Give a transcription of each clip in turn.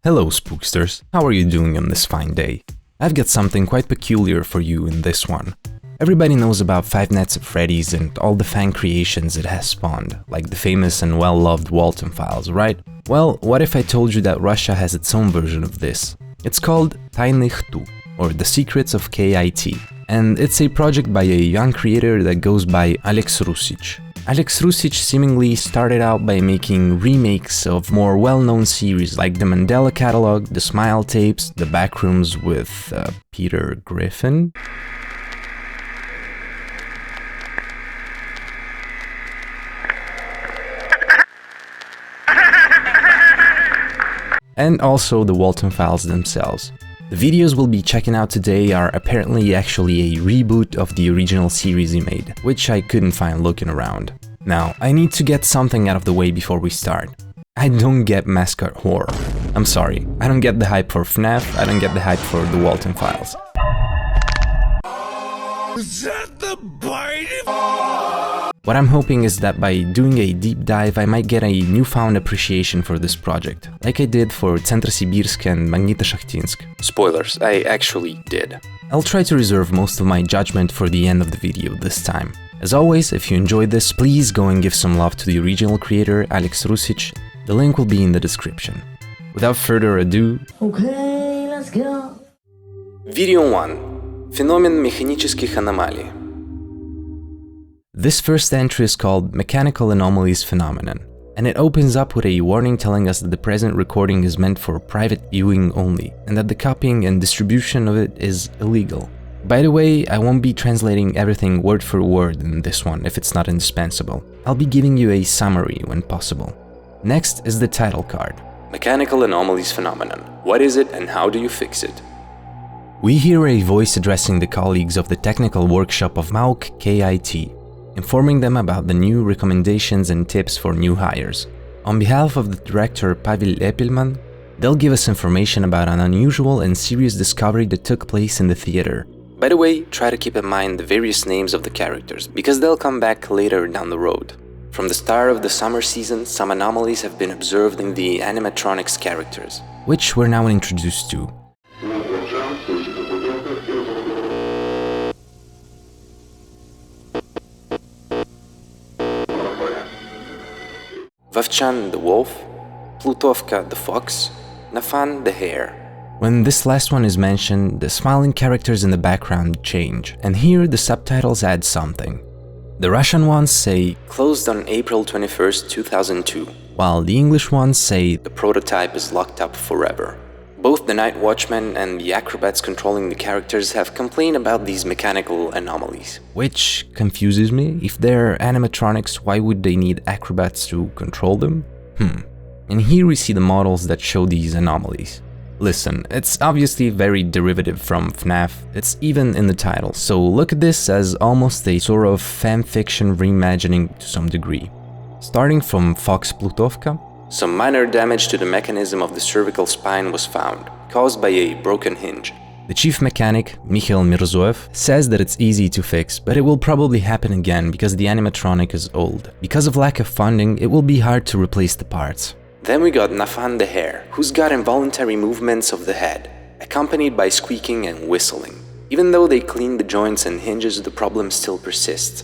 Hello spooksters, how are you doing on this fine day? I've got something quite peculiar for you in this one. Everybody knows about Five Nights at Freddy's and all the fan creations it has spawned, like the famous and well-loved Walton files, right? Well, what if I told you that Russia has its own version of this? It's called Тайны Х.Т.У, or The Secrets of K.I.T, and it's a project by a young creator that goes by AlexRussich. AlexRussich seemingly started out by making remakes of more well-known series like the Mandela Catalog, the Smile Tapes, the Backrooms with Peter Griffin, and also the Walton files themselves. The videos we'll be checking out today are apparently actually a reboot of the original series he made, which I couldn't find looking around. Now, I need to get something out of the way before we start. I don't get mascot horror. I'm sorry, I don't get the hype for FNAF, I don't get the hype for the Walton files. Is that the bite? What I'm hoping is that by doing a deep dive I might get a newfound appreciation for this project, like I did for Centrosibirsk and Magnitoshakhtinsk. Spoilers, I actually did. I'll try to reserve most of my judgment for the end of the video this time. As always, if you enjoyed this, please go and give some love to the original creator, AlexRussich. The link will be in the description. Without further ado... Okay, let's go! Video 1. Феномен механических аномалий. This first entry is called Mechanical Anomalies Phenomenon, and it opens up with a warning telling us that the present recording is meant for private viewing only, and that the copying and distribution of it is illegal. By the way, I won't be translating everything word for word in this one if it's not indispensable. I'll be giving you a summary when possible. Next is the title card. Mechanical Anomalies Phenomenon. What is it and how do you fix it? We hear a voice addressing the colleagues of the technical workshop of MAUC K.I.T, informing them about the new recommendations and tips for new hires. On behalf of the director Pavel Epelman, they'll give us information about an unusual and serious discovery that took place in the theater. By the way, try to keep in mind the various names of the characters, because they'll come back later down the road. From the start of the summer season, some anomalies have been observed in the animatronics characters, which we're now introduced to. Vovchan the wolf, Plutovka the fox, Nafan the hare. When this last one is mentioned, the smiling characters in the background change, and here the subtitles add something. The Russian ones say, closed on April 21st, 2002, while the English ones say, the prototype is locked up forever. Both the Night Watchmen and the acrobats controlling the characters have complained about these mechanical anomalies. Which confuses me. If they're animatronics, why would they need acrobats to control them? And here we see the models that show these anomalies. Listen, it's obviously very derivative from FNAF, it's even in the title, so look at this as almost a sort of fanfiction reimagining to some degree. Starting from Fox Plutovka, some minor damage to the mechanism of the cervical spine was found, caused by a broken hinge. The chief mechanic, Mikhail Mirzoev, says that it's easy to fix, but it will probably happen again because the animatronic is old. Because of lack of funding, it will be hard to replace the parts. Then we got Nafan the hare, who's got involuntary movements of the head, accompanied by squeaking and whistling. Even though they cleaned the joints and hinges, the problem still persists.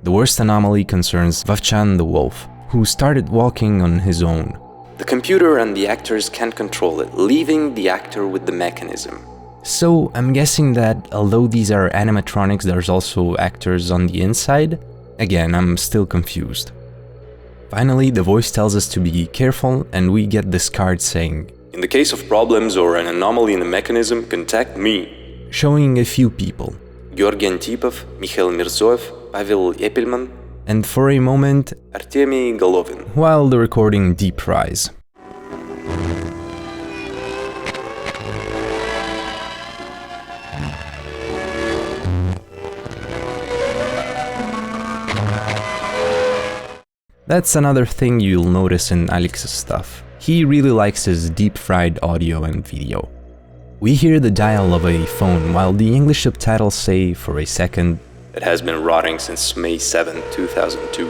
The worst anomaly concerns Vovchan the wolf, who started walking on his own. The computer and the actors can't control it, leaving the actor with the mechanism. So I'm guessing that although these are animatronics, there's also actors on the inside? Again, I'm still confused. Finally, the voice tells us to be careful, and we get this card saying, in the case of problems or an anomaly in the mechanism, contact me. Showing a few people. Georgy Antipov, Mikhail Mirzoev, Pavel Epelman, and for a moment, Artemy Golovin, while the recording deep fries. That's another thing you'll notice in Alex's stuff. He really likes his deep-fried audio and video. We hear the dial of a phone while the English subtitles say, for a second, it has been rotting since May 7, 2002.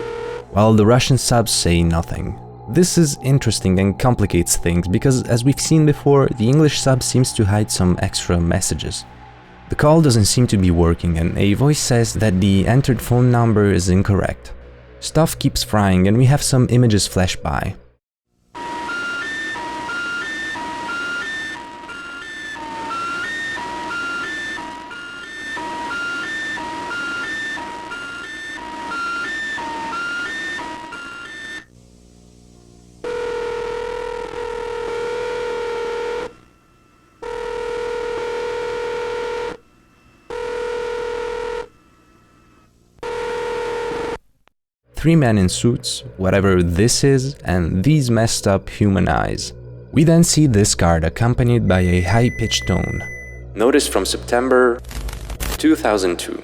While the Russian subs say nothing. This is interesting and complicates things because, as we've seen before, the English sub seems to hide some extra messages. The call doesn't seem to be working and a voice says that the entered phone number is incorrect. Stuff keeps frying and we have some images flash by. Three men in suits, whatever this is, and these messed up human eyes. We then see this card accompanied by a high-pitched tone. Notice from September 2002.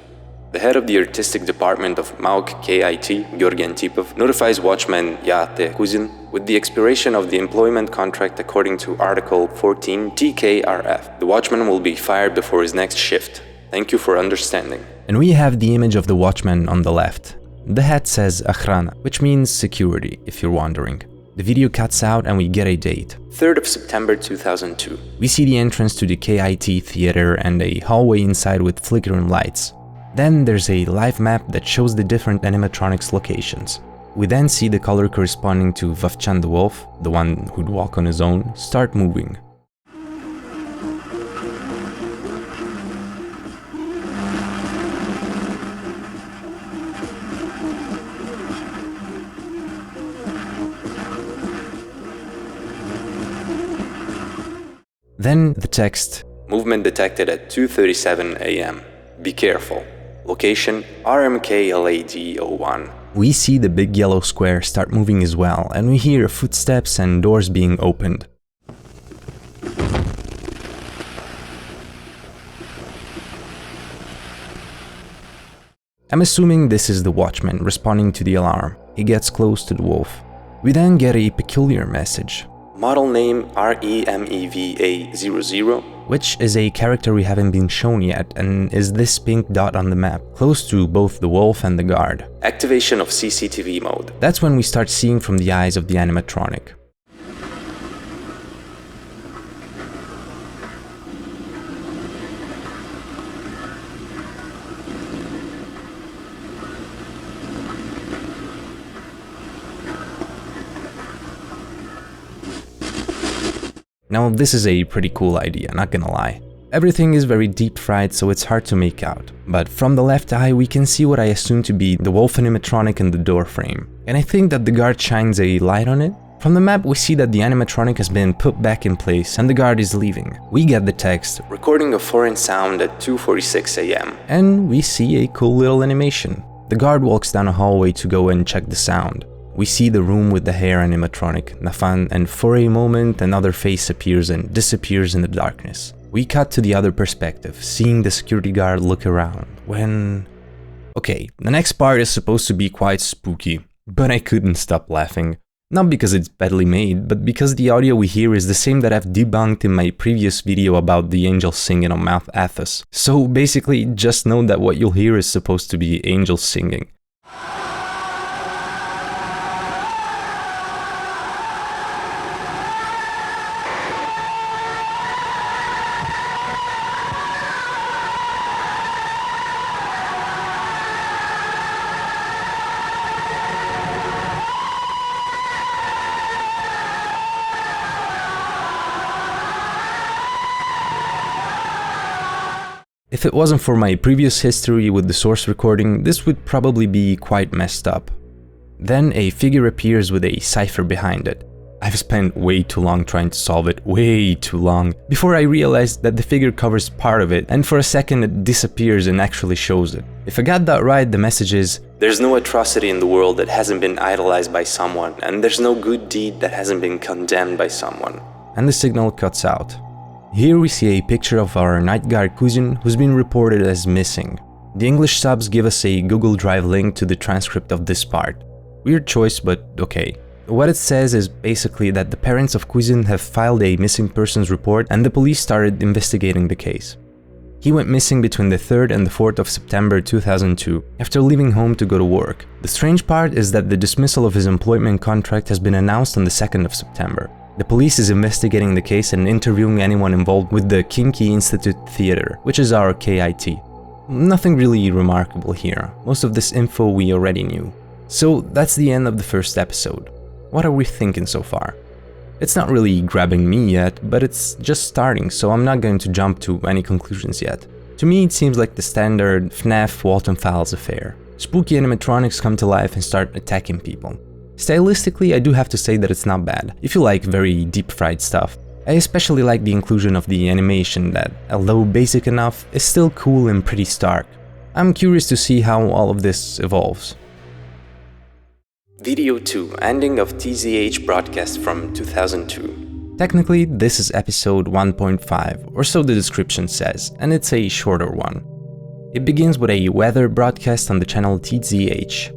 The head of the artistic department of MAUK K.I.T, Georgi Antipov, notifies watchman Kuzin with the expiration of the employment contract according to Article 14 TKRF. The watchman will be fired before his next shift. Thank you for understanding. And we have the image of the watchman on the left. The hat says Akhrana, which means security, if you're wondering. The video cuts out and we get a date. 3rd of September 2002. We see the entrance to the K.I.T theater and a hallway inside with flickering lights. Then there's a live map that shows the different animatronics locations. We then see the color corresponding to Vovchan the wolf, the one who'd walk on his own, start moving. Then the text, movement detected at 2:37 AM. Be careful. Location, RMKLAD01. We see the big yellow square start moving as well, and we hear footsteps and doors being opened. I'm assuming this is the watchman responding to the alarm. He gets close to the wolf. We then get a peculiar message. Model name REMEVA00, which is a character we haven't been shown yet and is this pink dot on the map, close to both the wolf and the guard. Activation of CCTV mode. That's when we start seeing from the eyes of the animatronic. Now this is a pretty cool idea, not gonna lie. Everything is very deep fried, so it's hard to make out. But from the left eye we can see what I assume to be the wolf animatronic in the door frame. And I think that the guard shines a light on it. From the map we see that the animatronic has been put back in place and the guard is leaving. We get the text, recording a foreign sound at 2:46 AM. And we see a cool little animation. The guard walks down a hallway to go and check the sound. We see the room with the hair animatronic, Nafan, and for a moment another face appears and disappears in the darkness. We cut to the other perspective, seeing the security guard look around, when... Okay, the next part is supposed to be quite spooky, but I couldn't stop laughing. Not because it's badly made, but because the audio we hear is the same that I've debunked in my previous video about the angels singing on Mount Athos. So basically, just know that what you'll hear is supposed to be angels singing. If it wasn't for my previous history with the source recording, this would probably be quite messed up. Then a figure appears with a cipher behind it. I've spent way too long trying to solve it, way too long, before I realized that the figure covers part of it, and for a second it disappears and actually shows it. If I got that right, the message is, there's no atrocity in the world that hasn't been idolized by someone, and there's no good deed that hasn't been condemned by someone. And the signal cuts out. Here we see a picture of our night guard cousin who's been reported as missing. The English subs give us a Google Drive link to the transcript of this part. Weird choice, but okay. What it says is basically that the parents of cousin have filed a missing persons report and the police started investigating the case. He went missing between the 3rd and the 4th of September 2002 after leaving home to go to work. The strange part is that the dismissal of his employment contract has been announced on the 2nd of September. The police is investigating the case and interviewing anyone involved with the Kinky Institute Theater, which is our K.I.T. Nothing really remarkable here. Most of this info we already knew. So that's the end of the first episode. What are we thinking so far? It's not really grabbing me yet, but it's just starting, so I'm not going to jump to any conclusions yet. To me, it seems like the standard FNAF Walton Files affair. Spooky animatronics come to life and start attacking people. Stylistically, I do have to say that it's not bad, if you like very deep-fried stuff. I especially like the inclusion of the animation that, although basic enough, is still cool and pretty stark. I'm curious to see how all of this evolves. Video 2, ending of TZH broadcast from 2002. Technically, this is episode 1.5, or so the description says, and it's a shorter one. It begins with a weather broadcast on the channel TZH.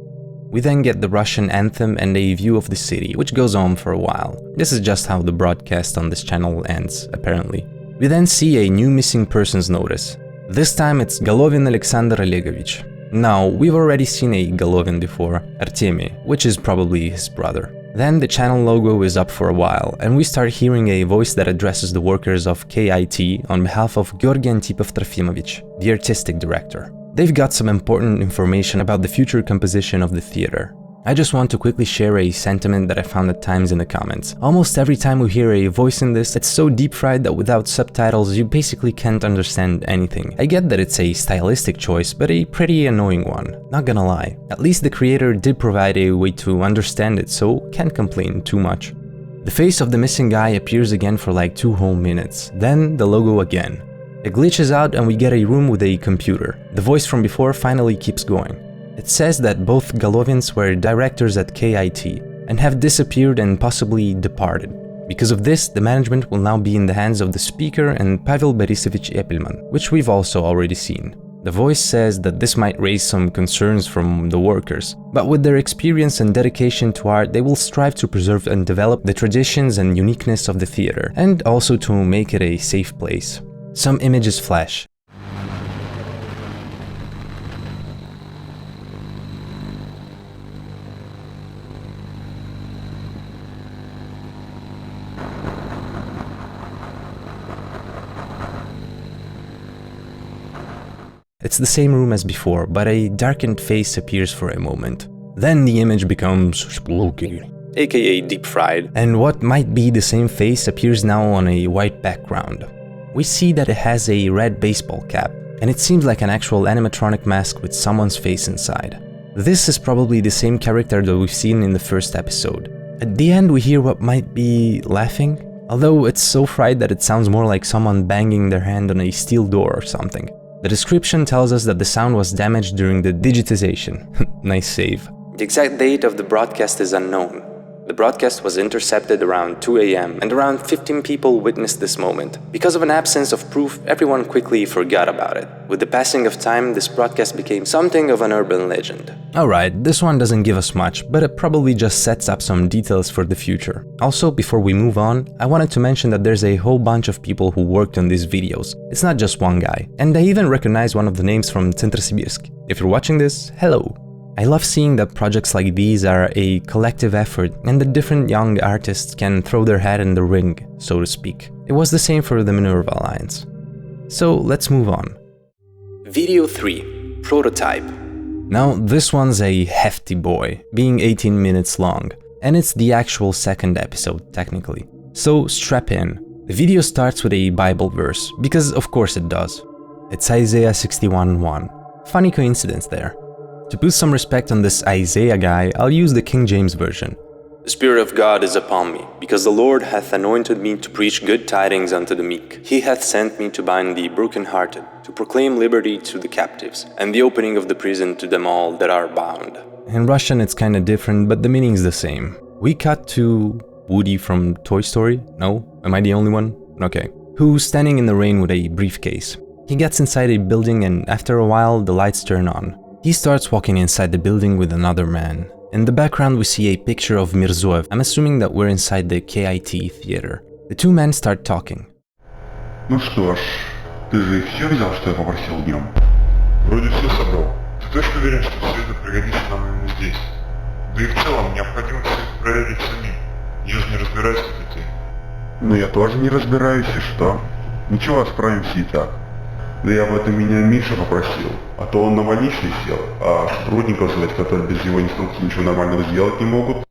We then get the Russian anthem and a view of the city, which goes on for a while. This is just how the broadcast on this channel ends, apparently. We then see a new missing persons notice. This time it's Golovin Alexander Olegovich. Now, we've already seen a Golovin before, Artemy, which is probably his brother. Then the channel logo is up for a while, and we start hearing a voice that addresses the workers of K.I.T. on behalf of Georgy Antipov-Trofimovich, the artistic director. They've got some important information about the future composition of the theater. I just want to quickly share a sentiment that I found at times in the comments. Almost every time we hear a voice in this, it's so deep-fried that without subtitles you basically can't understand anything. I get that it's a stylistic choice, but a pretty annoying one, not gonna lie. At least the creator did provide a way to understand it, so can't complain too much. The face of the missing guy appears again for like 2 whole minutes, then the logo again. It glitches out and we get a room with a computer. The voice from before finally keeps going. It says that both Golovins were directors at K.I.T. and have disappeared and possibly departed. Because of this, the management will now be in the hands of the speaker and Pavel Borisovich Epelman, which we've also already seen. The voice says that this might raise some concerns from the workers, but with their experience and dedication to art, they will strive to preserve and develop the traditions and uniqueness of the theater, and also to make it a safe place. Some images flash. It's the same room as before, but a darkened face appears for a moment. Then the image becomes spooky, aka deep-fried, and what might be the same face appears now on a white background. We see that it has a red baseball cap, and it seems like an actual animatronic mask with someone's face inside. This is probably the same character that we've seen in the first episode. At the end we hear what might be laughing, although it's so fried that it sounds more like someone banging their hand on a steel door or something. The description tells us that the sound was damaged during the digitization. Nice save. The exact date of the broadcast is unknown. The broadcast was intercepted around 2 AM and around 15 people witnessed this moment. Because of an absence of proof, everyone quickly forgot about it. With the passing of time, this broadcast became something of an urban legend. Alright, this one doesn't give us much, but it probably just sets up some details for the future. Also, before we move on, I wanted to mention that there's a whole bunch of people who worked on these videos. It's not just one guy. And I even recognize one of the names from Centrosibirsk. If you're watching this, hello! I love seeing that projects like these are a collective effort and that different young artists can throw their hat in the ring, so to speak. It was the same for the Minerva Alliance. So let's move on. Video 3. Prototype. Now this one's a hefty boy, being 18 minutes long, and it's the actual second episode technically. So strap in. The video starts with a Bible verse, because of course it does. It's Isaiah 61:1. Funny coincidence there. To put some respect on this Isaiah guy, I'll use the King James Version. The Spirit of God is upon me, because the Lord hath anointed me to preach good tidings unto the meek. He hath sent me to bind the brokenhearted, to proclaim liberty to the captives, and the opening of the prison to them all that are bound. In Russian it's kinda different, but the meaning's the same. We cut to Woody from Toy Story? No? Am I the only one? Okay. Who's standing in the rain with a briefcase. He gets inside a building and after a while the lights turn on. He starts walking inside the building with another man. In the background we see a picture of Mirzoev. I'm assuming that we're inside the K.I.T. theater. The two men start talking. Ну что ж, Ты же все взял, что я попросил днем? Вроде все собрал. Ты точно уверен, что все это пригодится нам именно здесь? Да и в целом необходимо все это проверить самим. Я же не разбираюсь в этой теме. Ну я тоже не разбираюсь, и что? Ничего, справимся и так. Да и об этом меня Миша попросил. А то он на больничный сел, а сотрудников звать, которые без его инструкции ничего нормального сделать не могут.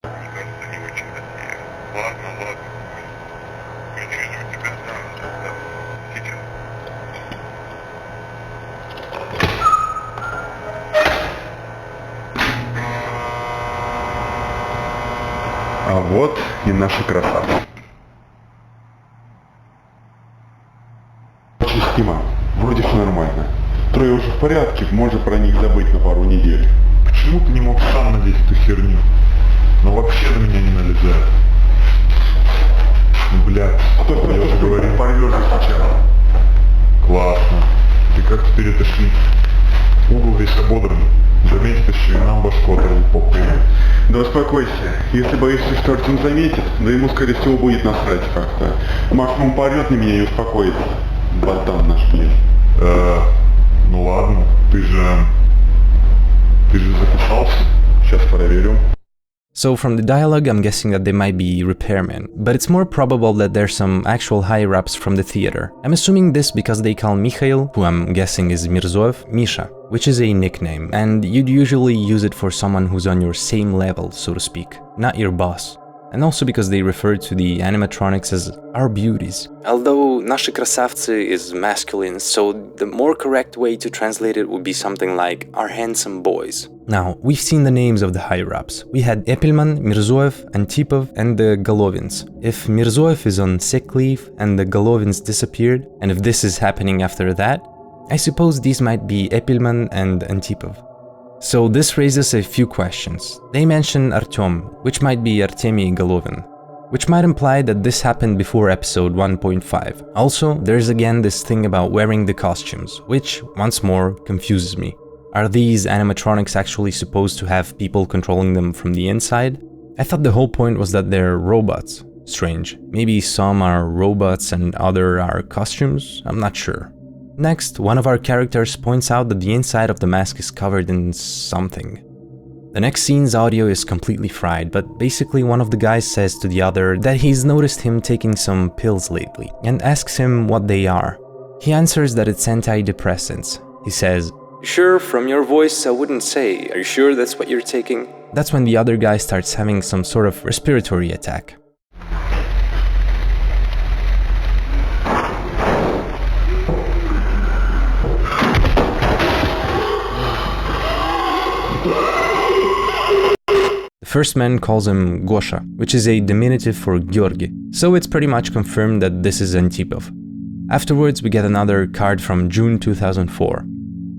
Мне кажется, не очень надеюсь. Ладно. Включи же у тебя там. Да. Сейчас. А вот и наши красавцы. Система. Вроде все нормально. Трое уже в порядке, можно про них забыть на пару недель. Почему ты не мог сам надеть эту херню? Ну вообще на меня не налезает. Ну бля, я уже говорил. Порвешь сначала. Классно. Ты как теперь это шли? Угол весь ободранный. Заметит еще и нам башку оторвут по полу. Да успокойся. Если боишься, что Артем заметит, да ему скорее всего будет насрать как-то. Максимум порвет на меня и успокоится. Ботан наш, блин. Ну ладно, ты же записался? Сейчас проверю. So from the dialogue, I'm guessing that they might be repairmen, but it's more probable that there's some actual higher-ups from the theater. I'm assuming this because they call Mikhail, who I'm guessing is Mirzoev, Misha, which is a nickname, and you'd usually use it for someone who's on your same level, so to speak, not your boss. And also because they refer to the animatronics as our beauties. Although наши красавцы is masculine, so the more correct way to translate it would be something like our handsome boys. Now, we've seen the names of the higher-ups. We had Epelman, Mirzoev, Antipov, and the Golovins. If Mirzoev is on sick leave and the Golovins disappeared, and if this is happening after that, I suppose these might be Epelman and Antipov. So this raises a few questions. They mention Artyom, which might be Artemy Golovin, which might imply that this happened before episode 1.5. Also, there's again this thing about wearing the costumes, which, once more, confuses me. Are these animatronics actually supposed to have people controlling them from the inside? I thought the whole point was that they're robots. Strange. Maybe some are robots and other are costumes? I'm not sure. Next, one of our characters points out that the inside of the mask is covered in something. The next scene's audio is completely fried, but basically one of the guys says to the other that he's noticed him taking some pills lately, and asks him what they are. He answers that it's antidepressants. He says, "Sure, from your voice I wouldn't say. Are you sure that's what you're taking?" That's when the other guy starts having some sort of respiratory attack. The first man calls him Gosha, which is a diminutive for Georgi, so it's pretty much confirmed that this is Antipov. Afterwards, we get another card from June 2004.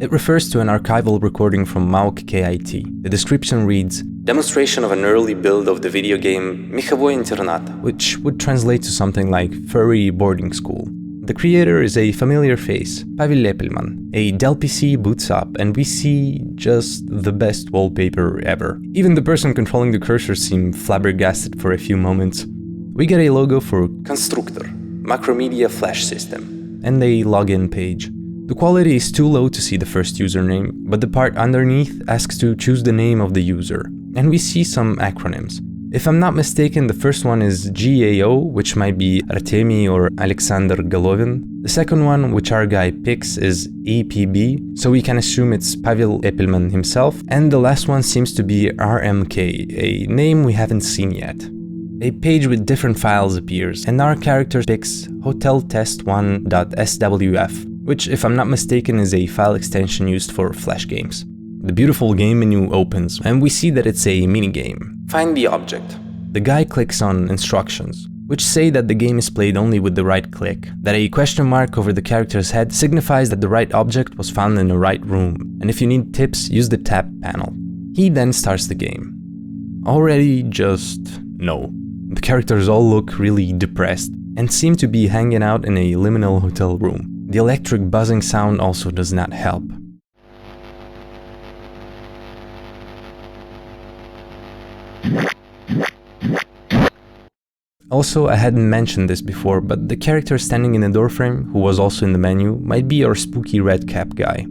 It refers to an archival recording from Mauk K.I.T. The description reads, "Demonstration of an early build of the video game Меховой интернат," which would translate to something like furry boarding school. The creator is a familiar face, Pavel Lepelman. A Dell PC boots up and we see just the best wallpaper ever. Even the person controlling the cursor seemed flabbergasted for a few moments. We get a logo for Constructor, Macromedia Flash System, and a login page. The quality is too low to see the first username, but the part underneath asks to choose the name of the user, and we see some acronyms. If I'm not mistaken, the first one is GAO, which might be Artemy or Alexander Golovin. The second one, which our guy picks, is EPB, so we can assume it's Pavel Epelman himself. And the last one seems to be RMK, a name we haven't seen yet. A page with different files appears, and our character picks hoteltest1.swf, which, if I'm not mistaken, is a file extension used for Flash games. The beautiful game menu opens, and we see that it's a minigame. Find the object. The guy clicks on instructions, which say that the game is played only with the right click, that a question mark over the character's head signifies that the right object was found in the right room, and if you need tips, use the tap panel. He then starts the game. Already just no. The characters all look really depressed, and seem to be hanging out in a liminal hotel room. The electric buzzing sound also does not help. Also, I hadn't mentioned this before, but the character standing in the doorframe, who was also in the menu, might be our spooky red cap guy.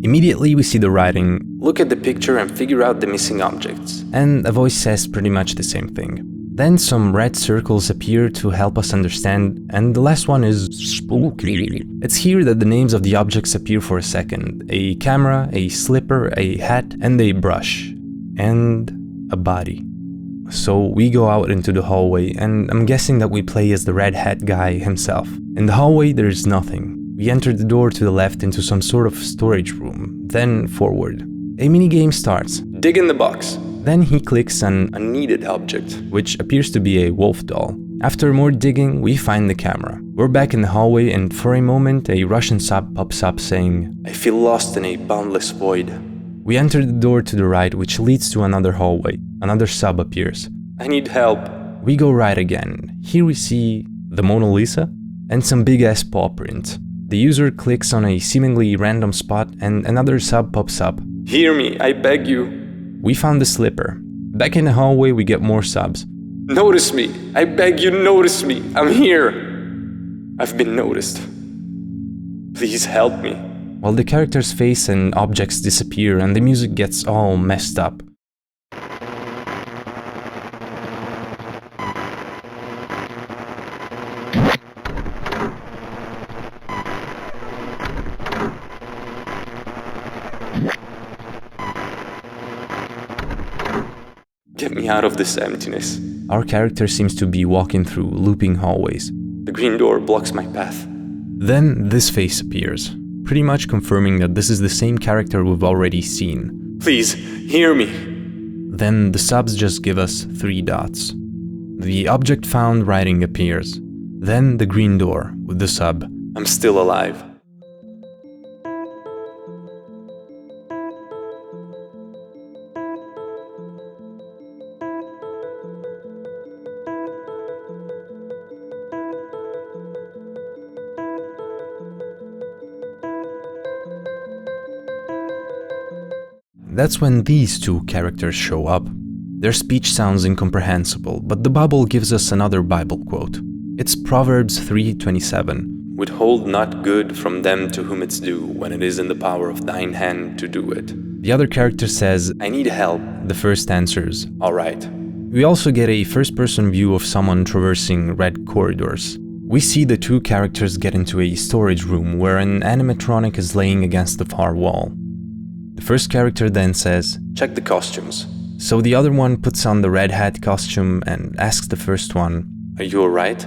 Immediately we see the writing, "Look at the picture and figure out the missing objects." And a voice says pretty much the same thing. Then some red circles appear to help us understand, and the last one is spooky. It's here that the names of the objects appear for a second. A camera, a slipper, a hat, and a brush. And a body. So we go out into the hallway, and I'm guessing that we play as the red hat guy himself. In the hallway there's nothing. We enter the door to the left into some sort of storage room, then forward. A minigame starts. Dig in the box. Then he clicks on a needed object, which appears to be a wolf doll. After more digging, we find the camera. We're back in the hallway, and for a moment a Russian sub pops up saying, "I feel lost in a boundless void." We enter the door to the right, which leads to another hallway. Another sub appears. "I need help." We go right again. Here we see the Mona Lisa and some big ass paw print. The user clicks on a seemingly random spot and another sub pops up. "Hear me, I beg you." We found the slipper. Back in the hallway we get more subs. "Notice me, I beg you, notice me, I'm here. I've been noticed. Please help me." While the character's face and objects disappear and the music gets all messed up. Get me out of this emptiness. Our character seems to be walking through looping hallways. The green door blocks my path. Then this face appears, pretty much confirming that this is the same character we've already seen. "Please, hear me." Then the subs just give us 3 dots. The object found writing appears. Then the green door with the sub, "I'm still alive." That's when these 2 characters show up. Their speech sounds incomprehensible, but the bubble gives us another Bible quote. It's Proverbs 3:27. "Withhold not good from them to whom it's due, when it is in the power of thine hand to do it." The other character says, "I need help." The first answers, "All right." We also get a first-person view of someone traversing red corridors. We see the 2 characters get into a storage room where an animatronic is laying against the far wall. The first character then says, "Check the costumes." So the other one puts on the red hat costume and asks the first one, "Are you alright?"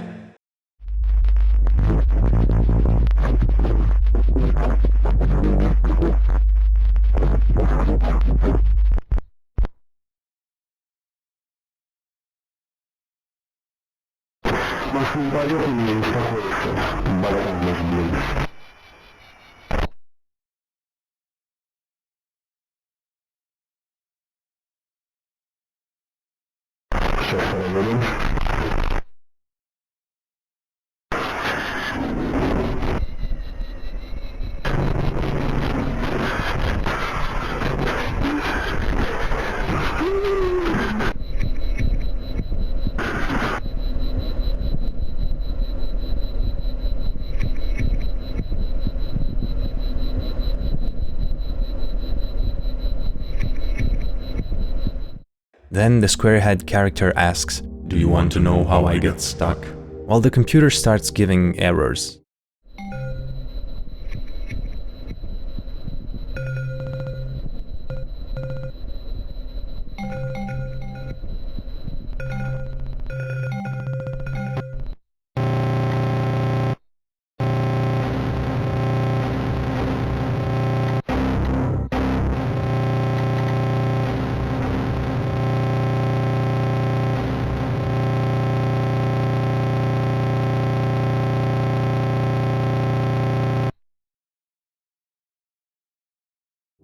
Then the square-head character asks, "Do you want to know how I get stuck?" While the computer starts giving errors.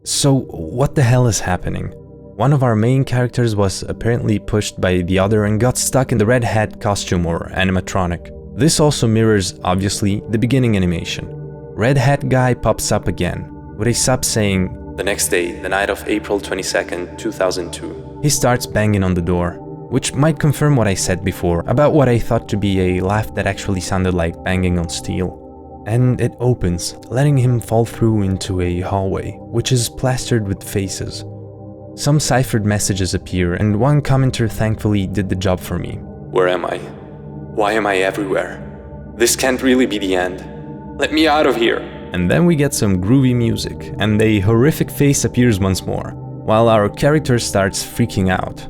So, what the hell is happening? One of our main characters was apparently pushed by the other and got stuck in the red hat costume or animatronic. This also mirrors, obviously, the beginning animation. Red hat guy pops up again, with a sub saying, "The next day, the night of April 22nd, 2002. He starts banging on the door. which might confirm what I said before about what I thought to be a laugh that actually sounded like banging on steel. And it opens, letting him fall through into a hallway, which is plastered with faces. Some ciphered messages appear, and one commenter thankfully did the job for me. Where am I? Why am I everywhere? This can't really be the end. Let me out of here! And then we get some groovy music, and a horrific face appears once more, while our character starts freaking out.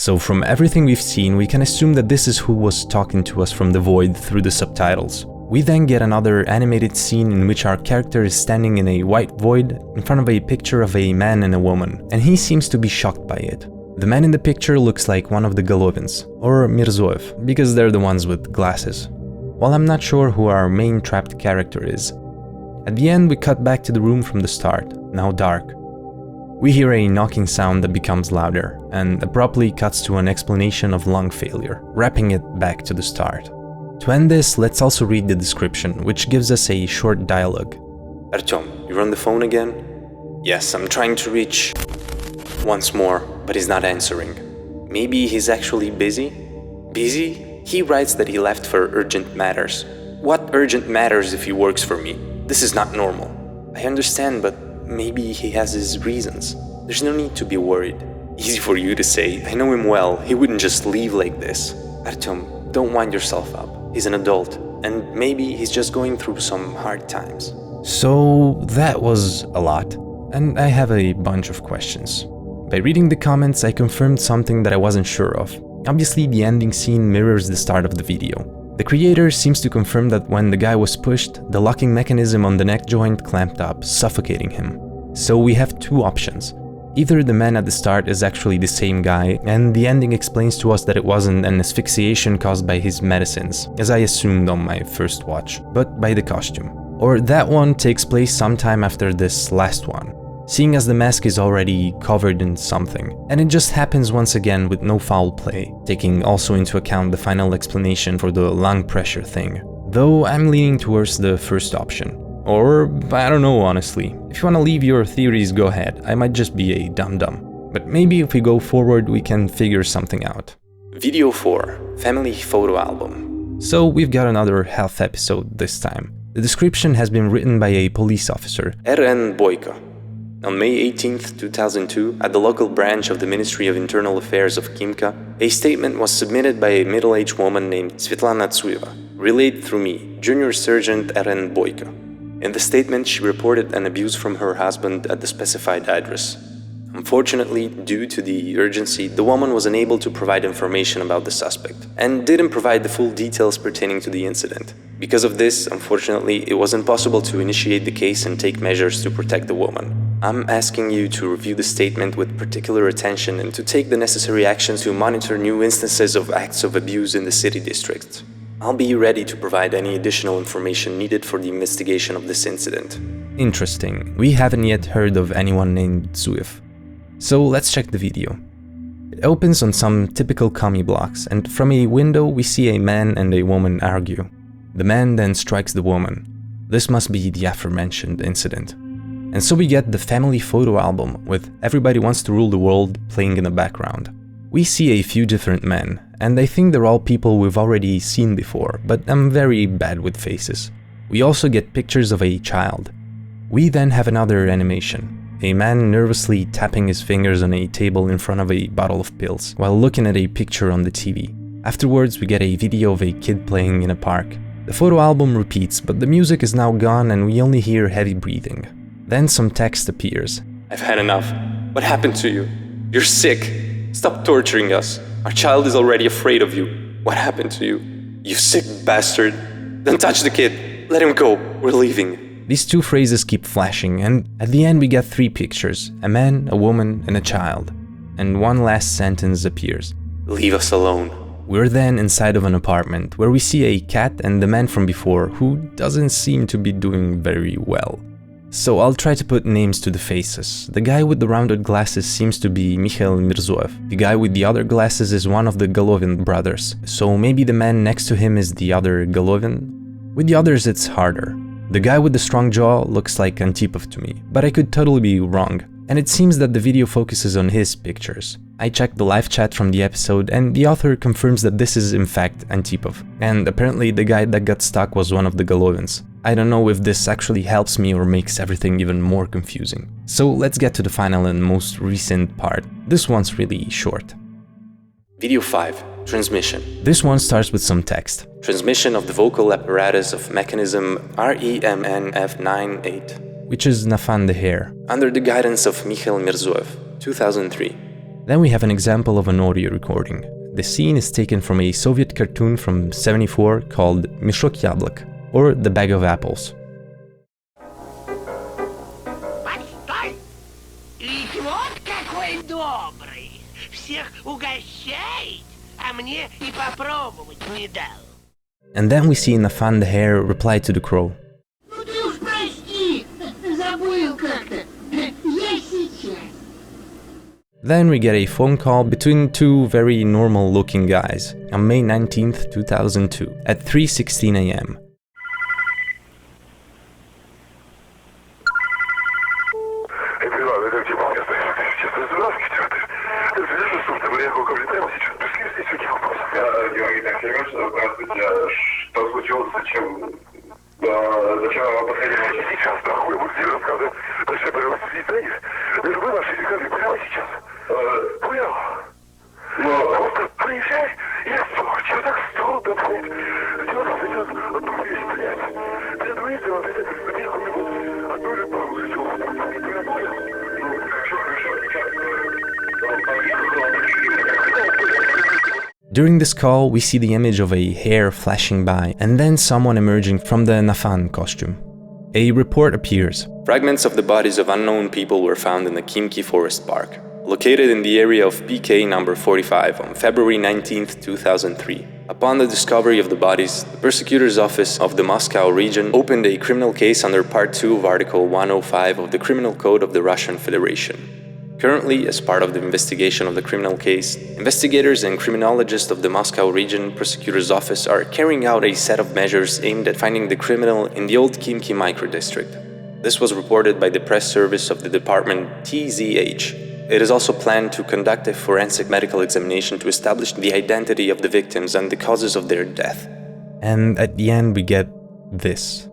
So from everything we've seen, we can assume that this is who was talking to us from the void through the subtitles. We then get another animated scene in which our character is standing in a white void in front of a picture of a man and a woman, and he seems to be shocked by it. The man in the picture looks like one of the Golovins, or Mirzoev, because they're the ones with glasses. While I'm not sure who our main trapped character is. At the end we cut back to the room from the start, now dark. We hear a knocking sound that becomes louder, and abruptly cuts to an explanation of lung failure, wrapping it back to the start. To end this, let's also read the description, which gives us a short dialogue. Artyom, you're on the phone again? Yes, I'm trying to reach... once more, but he's not answering. Maybe he's actually busy? Busy? He writes that he left for urgent matters. What urgent matters if he works for me? This is not normal. I understand, but maybe he has his reasons. There's no need to be worried. Easy for you to say. I know him well. He wouldn't just leave like this. Artyom, don't wind yourself up. He's an adult, and maybe he's just going through some hard times. So that was a lot, and I have a bunch of questions. By reading the comments, I confirmed something that I wasn't sure of. Obviously, the ending scene mirrors the start of the video. The creator seems to confirm that when the guy was pushed, the locking mechanism on the neck joint clamped up, suffocating him. So we have two options. Either the man at the start is actually the same guy, and the ending explains to us that it wasn't an asphyxiation caused by his medicines, as I assumed on my first watch, but by the costume. Or that one takes place sometime after this last one, seeing as the mask is already covered in something, and it just happens once again with no foul play, taking also into account the final explanation for the lung pressure thing. Though I'm leaning towards the first option. Or, I don't know honestly. If you want to leave your theories, go ahead. I might just be a dum-dum. But maybe if we go forward, we can figure something out. Video 4. Family photo album. So we've got another health episode this time. The description has been written by a police officer, R.N. Boyko. On May 18, 2002, at the local branch of the Ministry of Internal Affairs of Kimka, a statement was submitted by a middle-aged woman named Svetlana Tsueva, relayed through me, Junior Sergeant R.N. Boyko. In the statement, she reported an abuse from her husband at the specified address. Unfortunately, due to the urgency, the woman was unable to provide information about the suspect, and didn't provide the full details pertaining to the incident. Because of this, unfortunately, it was impossible to initiate the case and take measures to protect the woman. I'm asking you to review the statement with particular attention and to take the necessary actions to monitor new instances of acts of abuse in the city district. I'll be ready to provide any additional information needed for the investigation of this incident. Interesting. We haven't yet heard of anyone named Tsuev. So let's check the video. It opens on some typical commie blocks, and from a window we see a man and a woman argue. The man then strikes the woman. This must be the aforementioned incident. And so we get the family photo album with Everybody Wants to Rule the World playing in the background. We see a few different men, and I think they're all people we've already seen before, but I'm very bad with faces. We also get pictures of a child. We then have another animation. A man nervously tapping his fingers on a table in front of a bottle of pills while looking at a picture on the TV. Afterwards, we get a video of a kid playing in a park. The photo album repeats, but the music is now gone and we only hear heavy breathing. Then some text appears. I've had enough. What happened to you? You're sick. Stop torturing us. Our child is already afraid of you. What happened to you? You sick bastard. Don't touch the kid. Let him go. We're leaving. These two phrases keep flashing, and at the end we get three pictures, a man, a woman, and a child. And one last sentence appears. Leave us alone. We're then inside of an apartment, where we see a cat and the man from before, who doesn't seem to be doing very well. So I'll try to put names to the faces. The guy with the rounded glasses seems to be Mikhail Mirzoev. The guy with the other glasses is one of the Golovin brothers, so maybe the man next to him is the other Golovin? With the others it's harder. The guy with the strong jaw looks like Antipov to me, but I could totally be wrong. And it seems that the video focuses on his pictures. I checked the live chat from the episode and the author confirms that this is in fact Antipov. And apparently the guy that got stuck was one of the Golovins. I don't know if this actually helps me or makes everything even more confusing. So let's get to the final and most recent part. This one's really short. Video 5. Transmission. This one starts with some text. Transmission of the vocal apparatus of mechanism REMNF98. Which is Nafan the Hare. Under the guidance of Mikhail Mirzoev, 2003. Then we have an example of an audio recording. The scene is taken from a Soviet cartoon from '74 called Mishok Yablok, or The Bag of Apples. Постой! Ведь вот какой добрый! Всех угощает, а мне и попробовать не дал. And then we see Nafan the Hare reply to the crow. Ну ты уж прости, забыл как-то. Я сейчас. Then we get a phone call between two very normal looking guys on May 19th, 2002 at 3:16 AM. Зачем вам подходили сейчас, нахуй, вы все рассказывают? Зачем вы свидание? Вы наши рекады прямо сейчас. Понял? Но просто приезжай, и все, чего так стол, да, блядь. Дело сейчас одну вещь, блядь. Для двоих дело, блядь, какую-нибудь одну или пару хотел. During this call, we see the image of a hare flashing by, and then someone emerging from the Nafan costume. A report appears. Fragments of the bodies of unknown people were found in the Khimki Forest Park, located in the area of PK number 45 on February 19, 2003. Upon the discovery of the bodies, the prosecutor's office of the Moscow region opened a criminal case under Part 2 of Article 105 of the Criminal Code of the Russian Federation. Currently, as part of the investigation of the criminal case, investigators and criminologists of the Moscow region prosecutor's office are carrying out a set of measures aimed at finding the criminal in the old Khimki microdistrict. This was reported by the press service of the department TZH. It is also planned to conduct a forensic medical examination to establish the identity of the victims and the causes of their death. And at the end we get this.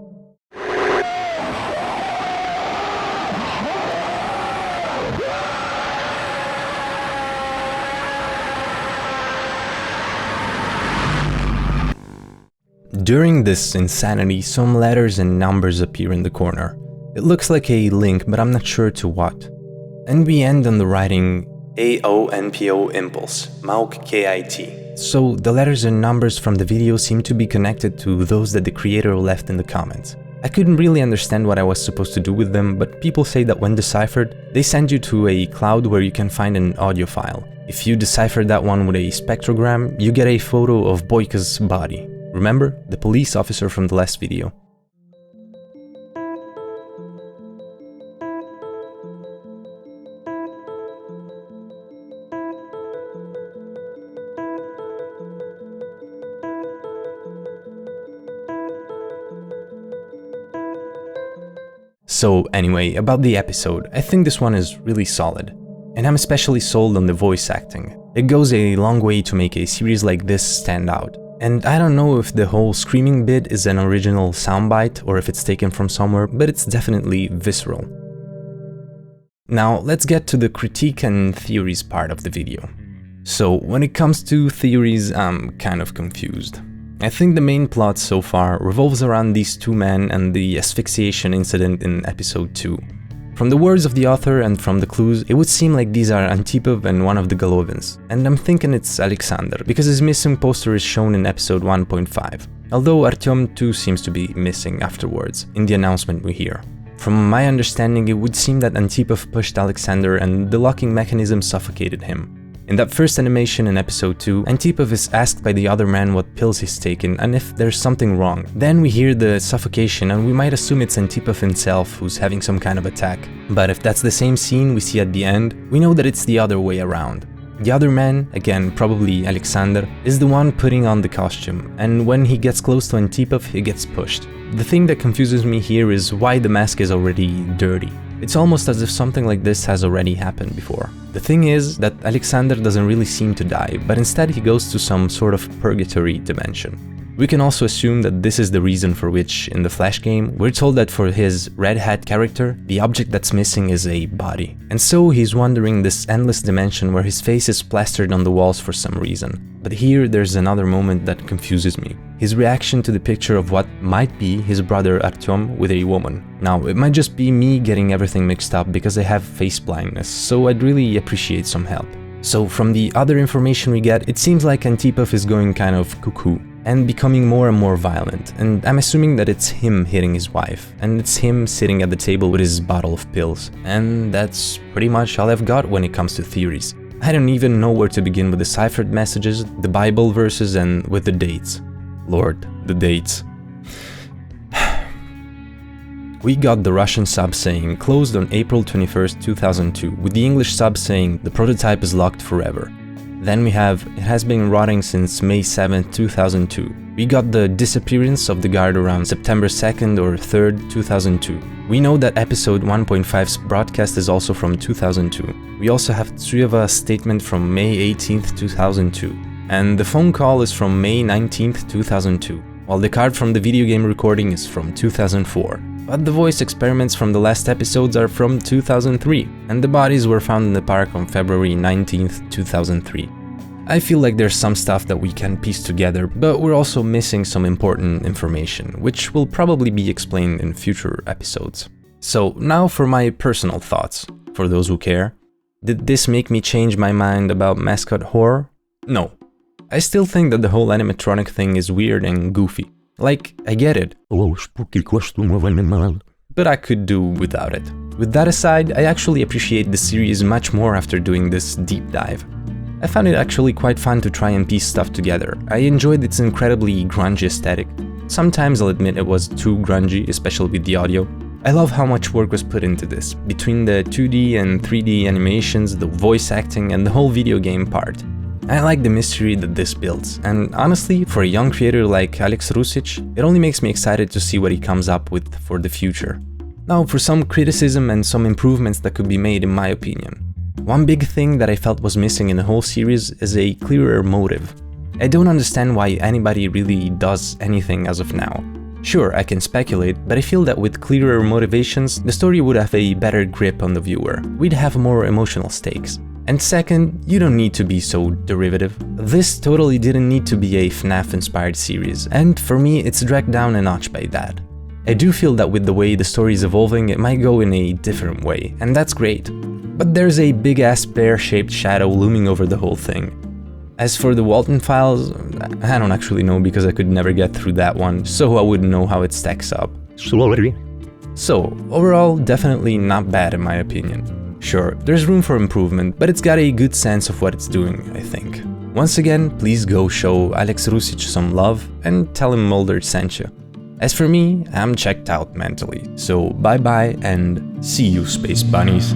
During this insanity, some letters and numbers appear in the corner. It looks like a link, but I'm not sure to what. And we end on the writing AONPO Impulse, MAUK K.I.T. So the letters and numbers from the video seem to be connected to those that the creator left in the comments. I couldn't really understand what I was supposed to do with them, but people say that when deciphered, they send you to a cloud where you can find an audio file. If you decipher that one with a spectrogram, you get a photo of Boyka's body. Remember, the police officer from the last video. So anyway, about the episode, I think this one is really solid. And I'm especially sold on the voice acting. It goes a long way to make a series like this stand out. And I don't know if the whole screaming bit is an original soundbite or if it's taken from somewhere, but it's definitely visceral. Now let's get to the critique and theories part of the video. So when it comes to theories, I'm kind of confused. I think the main plot so far revolves around these two men and the asphyxiation incident in episode 2. From the words of the author and from the clues, it would seem like these are Antipov and one of the Golovins, and I'm thinking it's Alexander, because his missing poster is shown in episode 1.5, although Artyom too seems to be missing afterwards, in the announcement we hear. From my understanding, it would seem that Antipov pushed Alexander and the locking mechanism suffocated him. In that first animation in episode 2, Antipov is asked by the other man what pills he's taken and if there's something wrong. Then we hear the suffocation and we might assume it's Antipov himself who's having some kind of attack. But if that's the same scene we see at the end, we know that it's the other way around. The other man, again probably Alexander, is the one putting on the costume, and when he gets close to Antipov, he gets pushed. The thing that confuses me here is why the mask is already dirty. It's almost as if something like this has already happened before. The thing is that Alexander doesn't really seem to die, but instead he goes to some sort of purgatory dimension. We can also assume that this is the reason for which, in the Flash game, we're told that for his Red Hat character, the object that's missing is a body. And so he's wandering this endless dimension where his face is plastered on the walls for some reason. But here there's another moment that confuses me. His reaction to the picture of what might be his brother Artyom with a woman. Now, it might just be me getting everything mixed up because I have face blindness, so I'd really appreciate some help. So from the other information we get, it seems like Antipov is going kind of cuckoo and becoming more and more violent, and I'm assuming that it's him hitting his wife, and it's him sitting at the table with his bottle of pills. And that's pretty much all I've got when it comes to theories. I don't even know where to begin with the ciphered messages, the Bible verses, and with the dates. Lord, the dates. We got the Russian sub saying closed on April 21st, 2002, with the English sub saying the prototype is locked forever. Then we have it has been rotting since May 7th, 2002. We got the disappearance of the guard around September 2nd or 3rd, 2002. We know that episode 1.5's broadcast is also from 2002. We also have Tsueva's statement from May 18th, 2002. And the phone call is from May 19th, 2002, while the card from the video game recording is from 2004. But the voice experiments from the last episodes are from 2003, and the bodies were found in the park on February 19th, 2003. I feel like there's some stuff that we can piece together, but we're also missing some important information, which will probably be explained in future episodes. So now for my personal thoughts, for those who care. Did this make me change my mind about mascot horror? No. I still think that the whole animatronic thing is weird and goofy. Like, I get it. But I could do without it. With that aside, I actually appreciate the series much more after doing this deep dive. I found it actually quite fun to try and piece stuff together. I enjoyed its incredibly grungy aesthetic. Sometimes I'll admit it was too grungy, especially with the audio. I love how much work was put into this, between the 2D and 3D animations, the voice acting, and the whole video game part. I like the mystery that this builds, and honestly, for a young creator like AlexRussich, it only makes me excited to see what he comes up with for the future. Now, for some criticism and some improvements that could be made in my opinion. One big thing that I felt was missing in the whole series is a clearer motive. I don't understand why anybody really does anything as of now. Sure, I can speculate, but I feel that with clearer motivations, the story would have a better grip on the viewer. We'd have more emotional stakes. And second, you don't need to be so derivative. This totally didn't need to be a FNAF-inspired series, and for me it's dragged down a notch by that. I do feel that with the way the story is evolving, it might go in a different way, and that's great. But there's a big-ass pear-shaped shadow looming over the whole thing. As for the Walton files, I don't actually know because I could never get through that one, so I wouldn't know how it stacks up. So, overall, definitely not bad in my opinion. Sure, there's room for improvement, but it's got a good sense of what it's doing, I think. Once again, please go show AlexRussich some love and tell him Mulder sent you. As for me, I'm checked out mentally, so bye bye and see you, space bunnies.